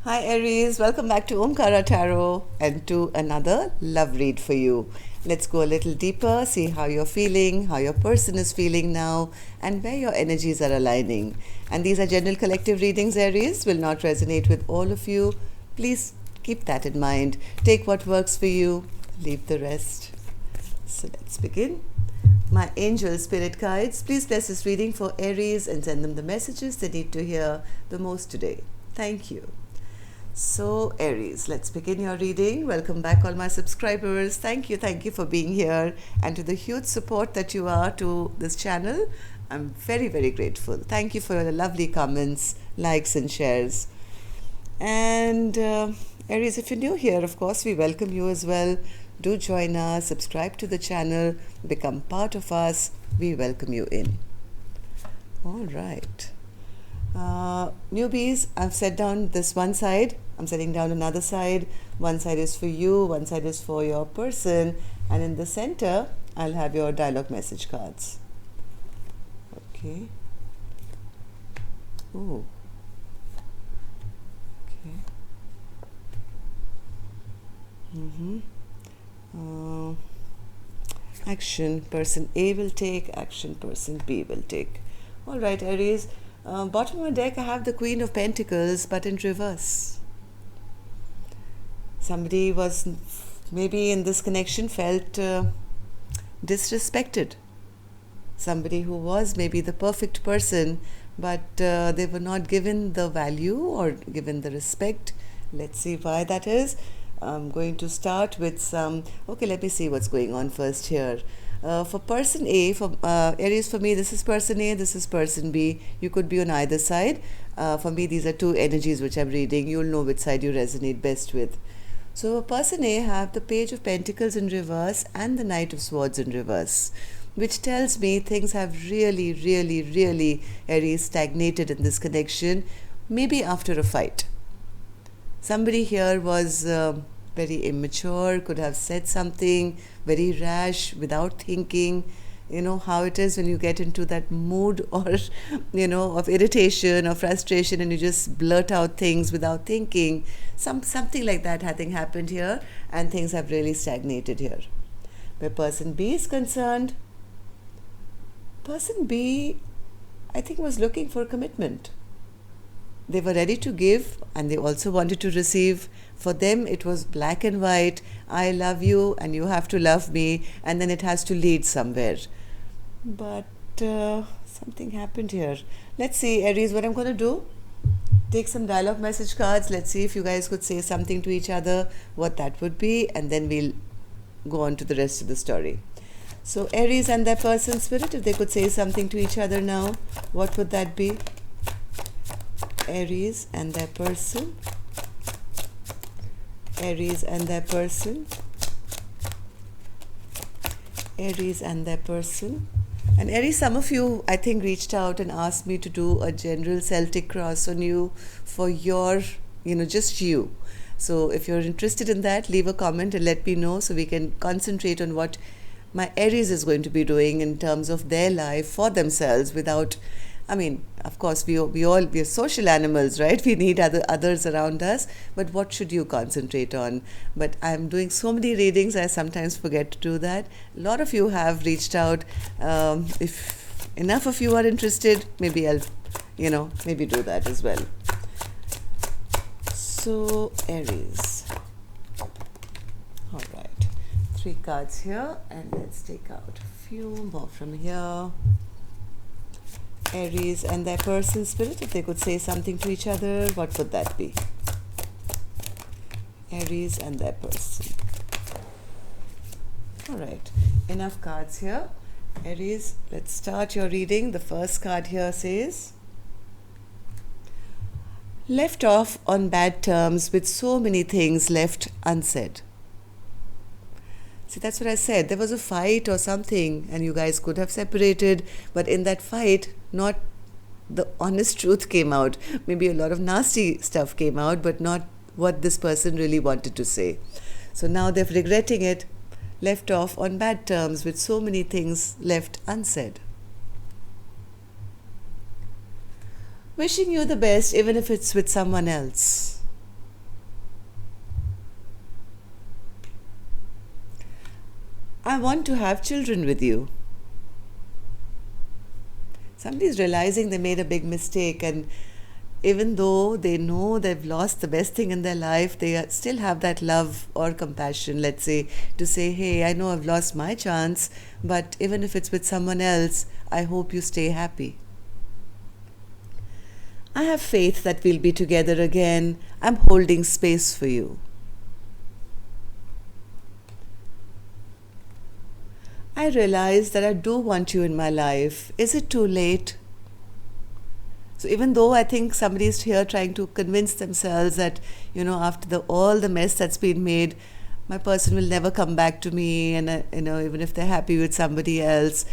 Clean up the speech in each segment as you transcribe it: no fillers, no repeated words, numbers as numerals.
Hi Aries, welcome back to Omkara Tarot and to another love read for you. Let's go a little deeper, see how you're feeling, how your person is feeling now, and where your energies are aligning. And these are general collective readings, Aries, will not resonate with all of you. Please keep that in mind. Take what works for you, leave the rest. So let's begin. My angel spirit guides, please bless this reading for Aries and send them the messages they need to hear the most today. Thank you. So, Aries, let's begin your reading. Welcome back, all my subscribers. Thank you for being here and to the huge support that you are to this channel. I'm very grateful. Thank you for your lovely comments, likes, and shares. And Aries, if you're new here, of course, we welcome you as well. Do join us, subscribe to the channel, become part of us. We welcome you in. All right. Newbies, I've set down this one side. I'm setting down another side. One side is for you, one side is for your person, and in the center, I'll have your dialogue message cards. Okay. Oh. Okay. Action person A will take, action person B will take. All right, Aries. Bottom of my deck, I have the Queen of Pentacles, but in reverse. Somebody was maybe in this connection felt disrespected. Somebody who was maybe the perfect person, but they were not given the value or given the respect. Let's see why that is. I'm going to start with some. Okay, let me see what's going on first here. For person A, for Aries, for me, this is person A, this is person B. You could be on either side. For me, these are two energies which I'm reading. You'll know which side you resonate best with. So, person A have the Page of Pentacles in reverse and the Knight of Swords in reverse, which tells me things have really, Aries, stagnated in this connection, maybe after a fight. Somebody here was very immature, could have said something very rash without thinking. You know how it is when you get into that mood or, of irritation or frustration and you just blurt out things without thinking. Something like that I think happened here, and things have really stagnated here. Where person B is concerned, person B, I think, was looking for commitment. They were ready to give and they also wanted to receive. For them, it was black and white. I love you and you have to love me, and then it has to lead somewhere. But something happened here. Let's see, Aries, what I'm going to do. Take some dialogue message cards. Let's see if you guys could say something to each other, what that would be, and then we'll go on to the rest of the story. So, Aries and their person spirit, if they could say something to each other now, what would that be? Aries and their person. Aries and their person. Aries and their person. And Aries, some of you, I think, reached out and asked me to do a general Celtic cross on you for your, just you. So if you're interested in that, leave a comment and let me know so we can concentrate on what my Aries is going to be doing in terms of their life for themselves without, of course, we are social animals, right? We need others around us. But what should you concentrate on? But I'm doing so many readings, I sometimes forget to do that. A lot of you have reached out. If enough of you are interested, maybe I'll, maybe do that as well. So, Aries. All right. 3 cards here, and let's take out a few more from here. Aries and their person spirit, if they could say something to each other, what would that be? Aries and their person. All right, enough cards here. Aries, let's start your reading. The first card here says, left off on bad terms with so many things left unsaid. See, that's what I said. There was a fight or something and you guys could have separated, but in that fight, not the honest truth came out. Maybe a lot of nasty stuff came out, but not what this person really wanted to say. So now they're regretting it, left off on bad terms with so many things left unsaid. Wishing you the best, even if it's with someone else. I want to have children with you. Somebody's realizing they made a big mistake, and even though they know they've lost the best thing in their life, they still have that love or compassion, let's say, to say, hey, I know I've lost my chance, but even if it's with someone else, I hope you stay happy. I have faith that we'll be together again. I'm holding space for you. I realize that I do want you in my life. Is it too late? So even though I think somebody's here trying to convince themselves that, after all the mess that's been made, my person will never come back to me, and even if they're happy with somebody else,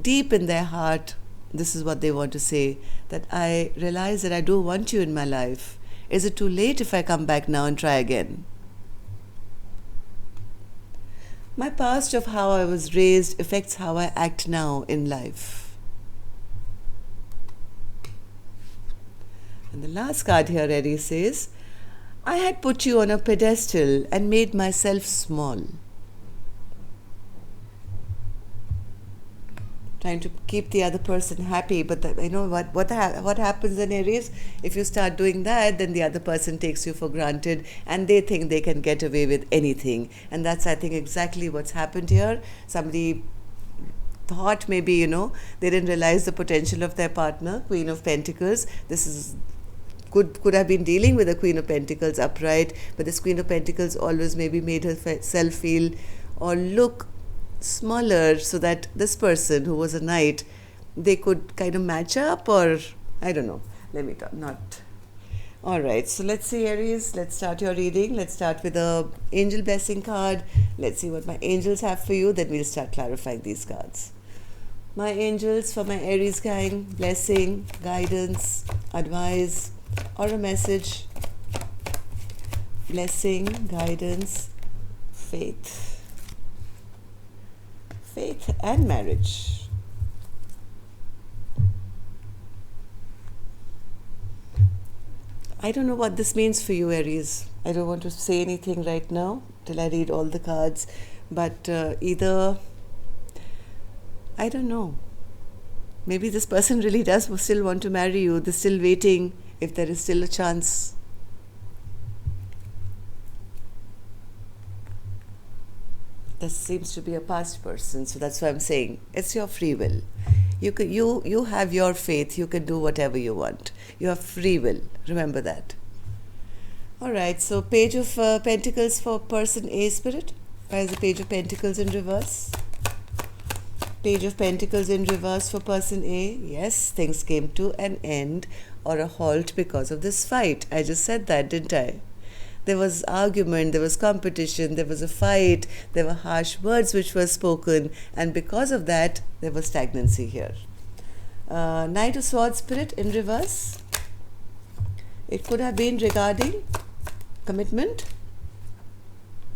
deep in their heart, this is what they want to say, that I realize that I do want you in my life. Is it too late if I come back now and try again? My past of how I was raised affects how I act now in life. And the last card here, Aries, says, I had put you on a pedestal and made myself small. Trying to keep the other person happy, but what happens in Aries? If you start doing that, then the other person takes you for granted, and they think they can get away with anything. And that's, I think, exactly what's happened here. Somebody thought maybe, they didn't realize the potential of their partner, Queen of Pentacles. This is could have been dealing with a Queen of Pentacles upright, but this Queen of Pentacles always maybe made herself feel or look smaller, so that this person who was a knight, they could kind of match up, or I don't know. Let me not. All right, so let's see, Aries, let's start your reading. Let's start with a angel blessing card. Let's see what my angels have for you, then we'll start clarifying these cards. My angels for my Aries gang, blessing, guidance, advice, or a message. Blessing, guidance, faith. Faith and marriage. I don't know what this means for you, Aries. I don't want to say anything right now till I read all the cards, but either, I don't know, maybe this person really does still want to marry you. They're still waiting if there is still a chance. This seems to be a past person, so that's why I'm saying it's your free will. You have your faith. You can do whatever you want. You have free will. Remember that. All right. So Page of Pentacles for person A, Spirit. Why is the Page of Pentacles in reverse? Page of Pentacles in reverse for person A. Yes, things came to an end or a halt because of this fight. I just said that, didn't I? There was argument, there was competition, there was a fight, there were harsh words which were spoken, and because of that, there was stagnancy here. Knight of Swords, Spirit, in reverse. It could have been regarding commitment,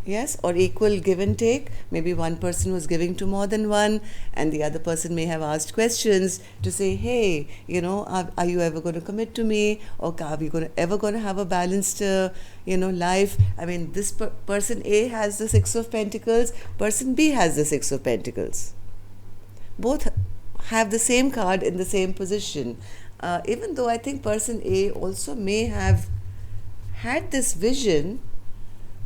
yes, or equal give and take. Maybe one person was giving to more than one, and the other person may have asked questions to say, hey, are you ever going to commit to me, or are we ever going to have a balanced life? I mean, this person A has the Six of Pentacles, person B has the Six of Pentacles. Both have the same card in the same position. Even though I think person A also may have had this vision,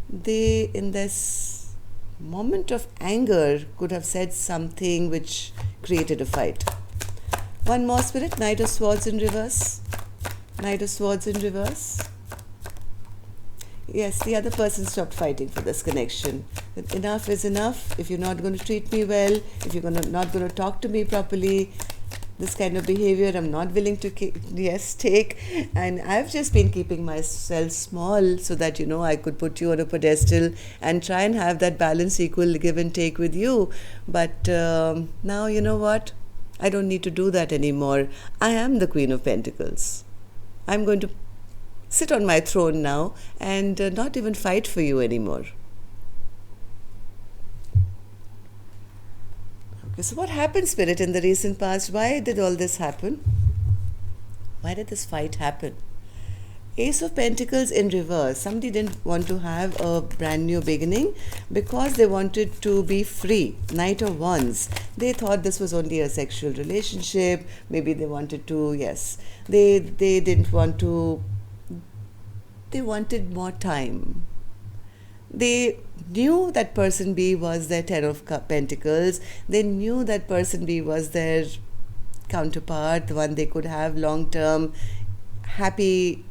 they, in this moment of anger, could have said something which created a fight. One more, Spirit. Knight of Swords in reverse. Knight of Swords in reverse. Yes, the other person stopped fighting for this connection. Enough is enough. If you're not going to treat me well, if you're not going to talk to me properly, this kind of behavior I'm not willing to take, and I've just been keeping myself small so that I could put you on a pedestal and try and have that balance, equal give and take with you. But now, you know what, I don't need to do that anymore. I am the Queen of Pentacles. I'm going to sit on my throne now and not even fight for you anymore. So what happened, Spirit, in the recent past? Why did all this happen? Why did this fight happen? Ace of Pentacles in reverse. Somebody didn't want to have a brand new beginning because they wanted to be free. Knight of Wands. They thought this was only a sexual relationship. Maybe they wanted to, yes. They didn't want to, they wanted more time. They knew that person B was their Ten of Pentacles. They knew that person B was their counterpart, the one they could have long term happy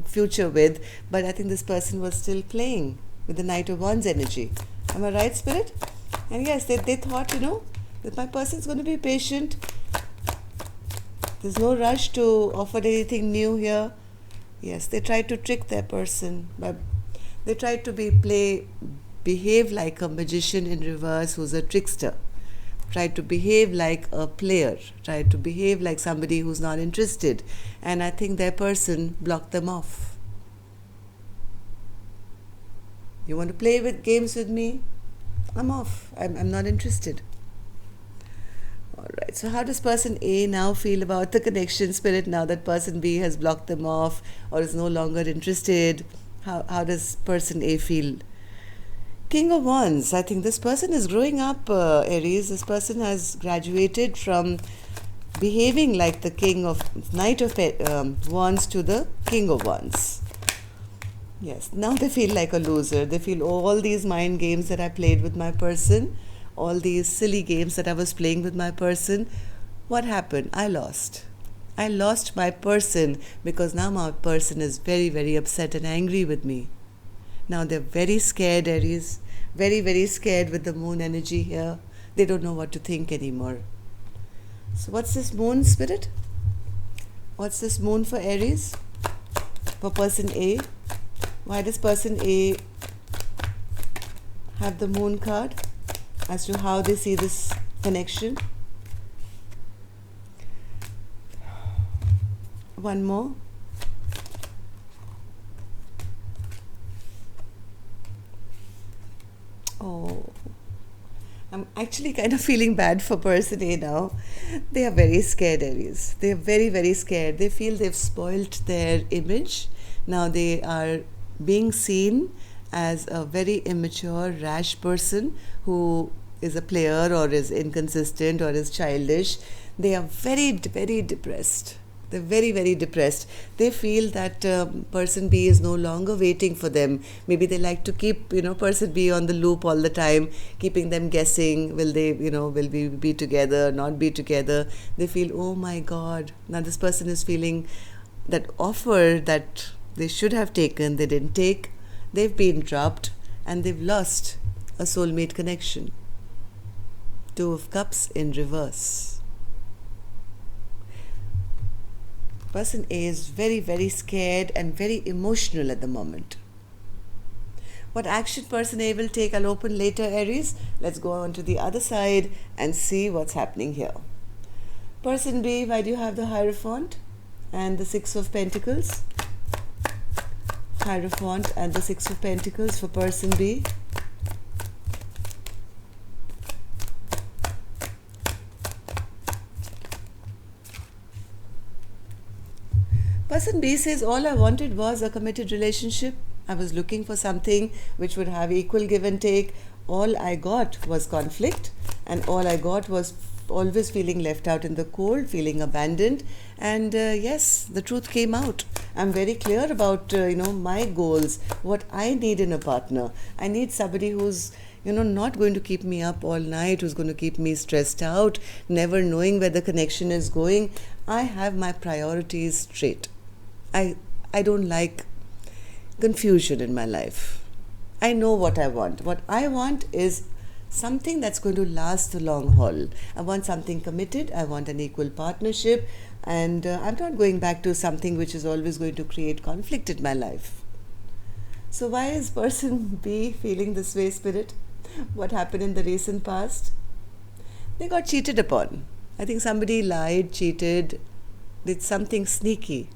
future with. But I think this person was still playing with the Knight of Wands energy. Am I right, Spirit? And yes, they thought that my person's going to be patient. There's no rush to offer anything new here. Yes, they tried to trick their person, but they tried to behave like a magician in reverse who's a trickster. Tried to behave like a player, tried to behave like somebody who's not interested. And I think their person blocked them off. You want to play with games with me? I'm off. I'm not interested. Alright, so how does person A now feel about the connection, Spirit, now that person B has blocked them off or is no longer interested? How does person A feel? King of Wands. I think this person is growing up, Aries. This person has graduated from behaving like the Knight of Wands to the King of Wands. Yes, now they feel like a loser. They feel all these mind games that I played with my person, all these silly games that I was playing with my person. What happened? I lost. I lost my person because now my person is very, very upset and angry with me. Now they're very scared, Aries. Very, very scared with the moon energy here. They don't know what to think anymore. So what's this moon, Spirit? What's this moon for Aries? For person A? Why does person A have the moon card? As to how they see this connection. One more. Oh, I'm actually kind of feeling bad for person A now. They are very scared, Aries. They are very, very scared. They feel they've spoilt their image. Now they are being seen as a very immature, rash person who is a player or is inconsistent or is childish. They are very, very depressed. They're very, very depressed. They feel that person B is no longer waiting for them. Maybe they like to keep, person B on the loop all the time, keeping them guessing, will they, will we be together, not be together. They feel, oh my God, now this person is feeling that offer that they should have taken, they didn't take. They've been dropped and they've lost a soulmate connection. Two of Cups in reverse. Person A is very, very scared and very emotional at the moment. What action person A will take, I'll open later, Aries. Let's go on to the other side and see what's happening here. Person B, why do you have the Hierophant and the Six of Pentacles? Hierophant and the Six of Pentacles for person B. Person B says, all I wanted was a committed relationship. I was looking for something which would have equal give and take. All I got was conflict, and all I got was always feeling left out in the cold, feeling abandoned. And yes, the truth came out. I'm very clear about my goals, what I need in a partner. I need somebody who's not going to keep me up all night, who's going to keep me stressed out, never knowing where the connection is going. I have my priorities straight. I don't like confusion in my life. I know what I want. What I want is something that's going to last the long haul. I want something committed. I want an equal partnership. And I'm not going back to something which is always going to create conflict in my life. So why is person B feeling this way, Spirit? What happened in the recent past? They got cheated upon. I think somebody lied, cheated, did something sneaky.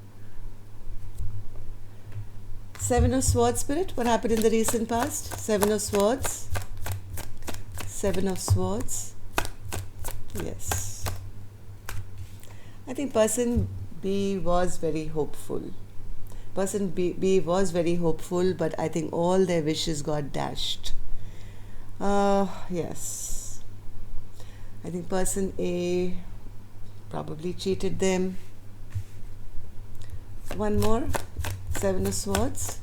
Seven of Swords, Spirit. What happened in the recent past? Seven of Swords. Seven of Swords. Yes. I think person B was very hopeful. Person B was very hopeful, but I think all their wishes got dashed. Yes. I think person A probably cheated them. One more. Seven of Swords.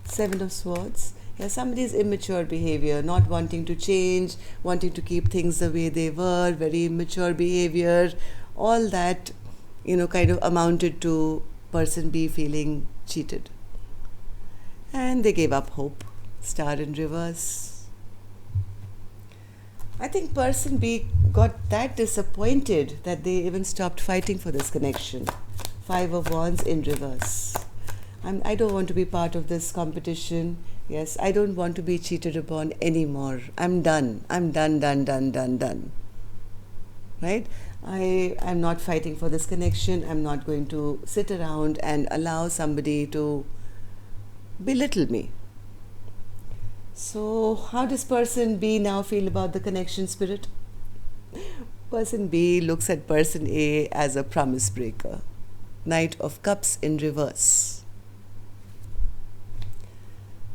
Seven of Swords. Yeah, somebody's immature behavior, not wanting to change, wanting to keep things the way they were, very immature behavior, all that, kind of amounted to person B feeling cheated. And they gave up hope. Star in reverse. I think person B got that disappointed that they even stopped fighting for this connection. Five of Wands in reverse. I don't want to be part of this competition. Yes, I don't want to be cheated upon anymore. I'm done. I'm done. Right? I'm not fighting for this connection. I'm not going to sit around and allow somebody to belittle me. So, how does person B now feel about the connection, Spirit? Person B looks at person A as a promise breaker. Knight of Cups in reverse.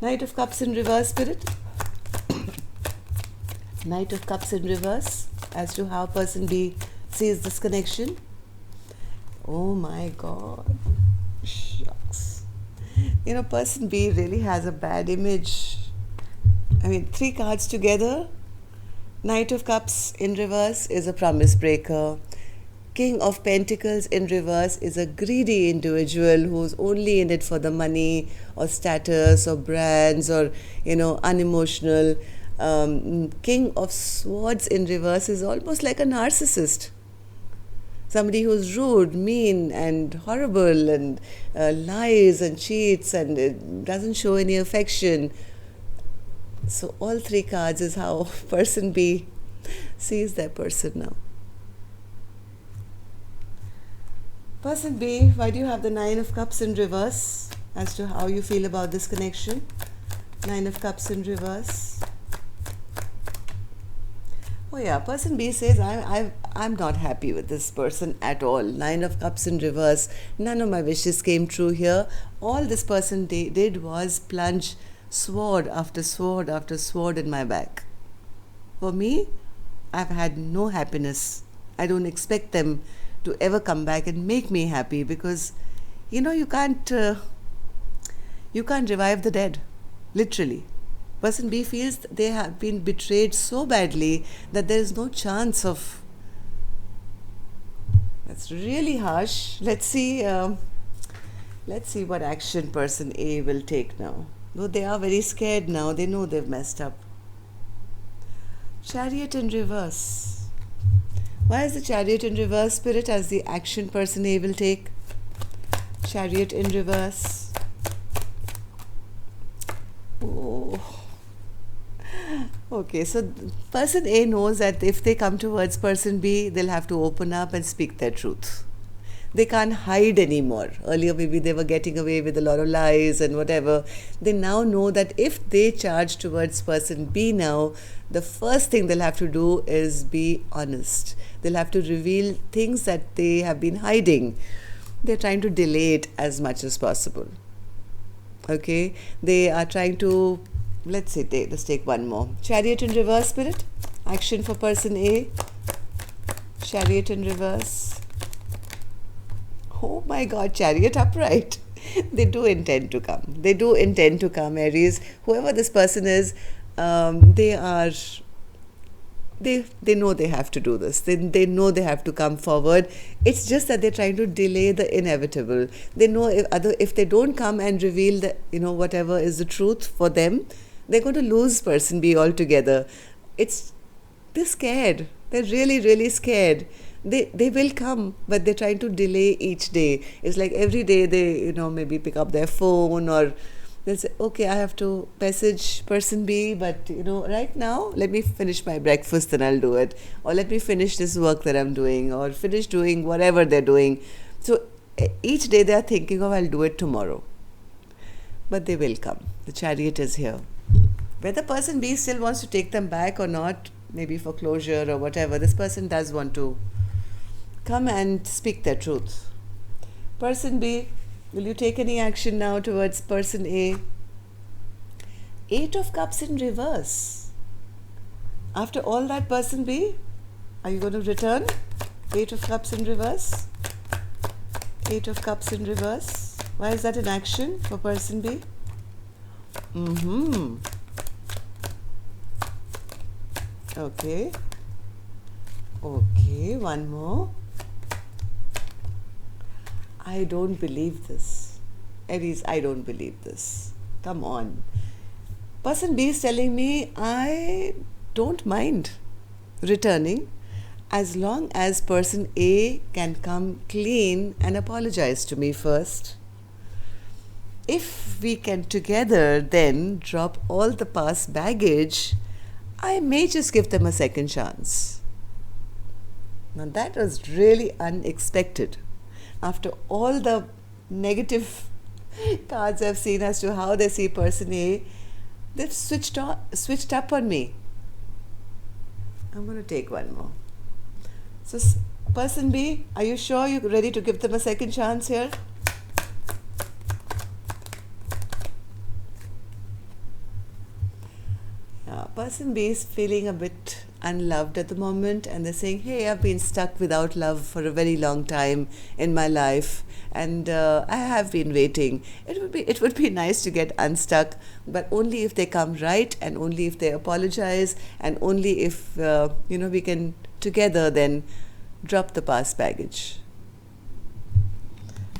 Knight of Cups in reverse, Spirit. Knight of Cups in reverse as to how person B sees this connection. Oh my God. Shucks. Person B really has a bad image. I mean, 3 cards together. Knight of Cups in reverse is a promise breaker. King of Pentacles in reverse is a greedy individual who's only in it for the money or status or brands or, unemotional. King of Swords in reverse is almost like a narcissist. Somebody who's rude, mean and horrible and lies and cheats and doesn't show any affection. So all 3 cards is how person B sees that person now. Person B, why do you have the 9 of Cups in reverse as to how you feel about this connection? 9 of Cups in reverse. Oh yeah, person B says, I'm not happy with this person at all. 9 of Cups in reverse. None of my wishes came true here. All this person did was plunge sword after sword after sword in my back. For me, I've had no happiness. I don't expect them to ever come back and make me happy because, you can't revive the dead, literally. Person B feels they have been betrayed so badly that there is no chance of. That's really harsh. Let's see what action person A will take now. Though they are very scared now, they know they've messed up. Chariot in reverse. Why is the Chariot in reverse, Spirit, as the action person A will take? Chariot in reverse. Oh. Okay, so person A knows that if they come towards person B, they'll have to open up and speak their truth. They can't hide anymore. Earlier, maybe they were getting away with a lot of lies and whatever. They now know that if they charge towards person B now, the first thing they'll have to do is be honest. They'll have to reveal things that they have been hiding. They're trying to delay it as much as possible. Okay? They are trying to, let's take one more. Chariot in reverse, Spirit. Action for person A. Chariot in reverse. Oh my God, Chariot upright. They do intend to come. They do intend to come, Aries. Whoever this person is, they know they have to do this. They know they have to come forward. It's just that they're trying to delay the inevitable. They know if they don't come and reveal whatever is the truth for them, they're going to lose person B altogether. They're scared. They're really, really scared. They will come, but they're trying to delay each day. It's like every day they, maybe pick up their phone or they'll say, okay, I have to message person B, but, right now, let me finish my breakfast, then I'll do it. Or let me finish this work that I'm doing, or finish doing whatever they're doing. So each day they are thinking, I'll do it tomorrow. But they will come. The Chariot is here. Whether person B still wants to take them back or not, maybe for closure or whatever, this person does want to come and speak their truth. Person B, Will you take any action now towards person A? Eight of Cups in reverse. After all that, person B, are you going to return? Eight of Cups in reverse. Eight of Cups in reverse. Why is that an action for person B? Okay. Okay, one more. I don't believe this. Aries, I don't believe this. Come on. Person B is telling me I don't mind returning as long as person A can come clean and apologize to me first. If we can together then drop all the past baggage, I may just give them a second chance. Now that was really unexpected. After all the negative cards I've seen as to how they see person A, they've switched up on me. I'm going to take one more. So person B, are you sure you're ready to give them a second chance here? Person B is feeling a bit unloved at the moment, and they're saying, hey, I've been stuck without love for a very long time in my life, and I have been waiting. It would be nice to get unstuck, but only if they come right, and only if they apologize, and only if we can together then drop the past baggage.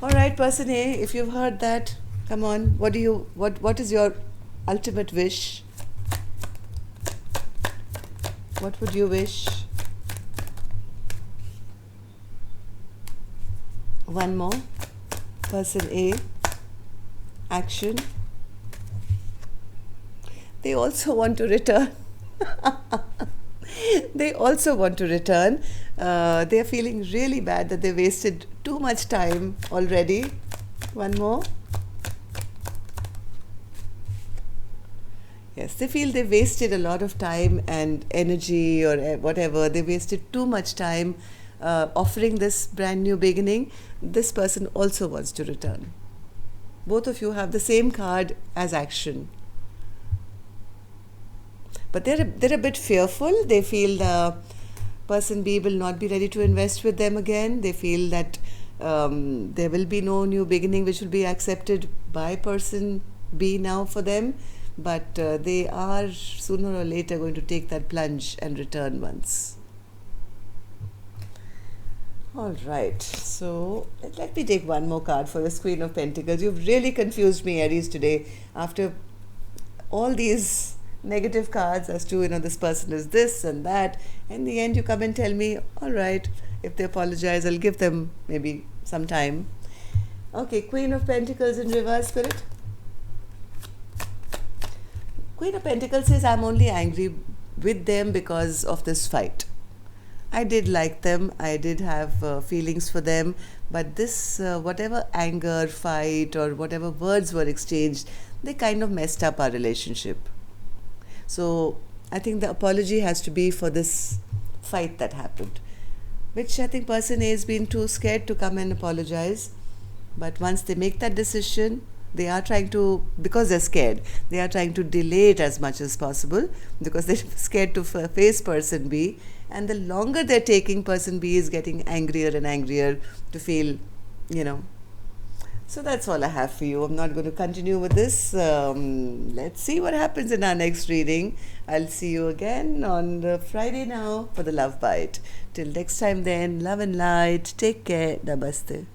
All right, person A, if you've heard that, come on, what is your ultimate wish? What would you wish? One more. Person A. Action. They also want to return. They also want to return. They are feeling really bad that they wasted too much time already. One more. Yes, they feel they wasted a lot of time and energy or whatever. They wasted too much time offering this brand new beginning. This person also wants to return. Both of you have the same card as action. But they're a bit fearful. They feel the person B will not be ready to invest with them again. They feel that there will be no new beginning which will be accepted by person B now for them. But they are sooner or later going to take that plunge and return once. All right, so let me take one more card for the Queen of Pentacles. You've really confused me, Aries, today. After all these negative cards as to, this person is this and that, in the end you come and tell me, all right, if they apologize, I'll give them maybe some time. Okay, Queen of Pentacles in reverse, Spirit. Queen of Pentacles says, I'm only angry with them because of this fight. I did like them. I did have feelings for them. But this, whatever anger, fight, or whatever words were exchanged, they kind of messed up our relationship. So I think the apology has to be for this fight that happened, which I think person A has been too scared to come and apologize. But once they make that decision, they are trying to, because they're scared, they are trying to delay it as much as possible because they're scared to face person B. And the longer they're taking, person B is getting angrier and angrier to feel, So that's all I have for you. I'm not going to continue with this. Let's see what happens in our next reading. I'll see you again on Friday now for the Love Bite. Till next time then, love and light. Take care. Namaste.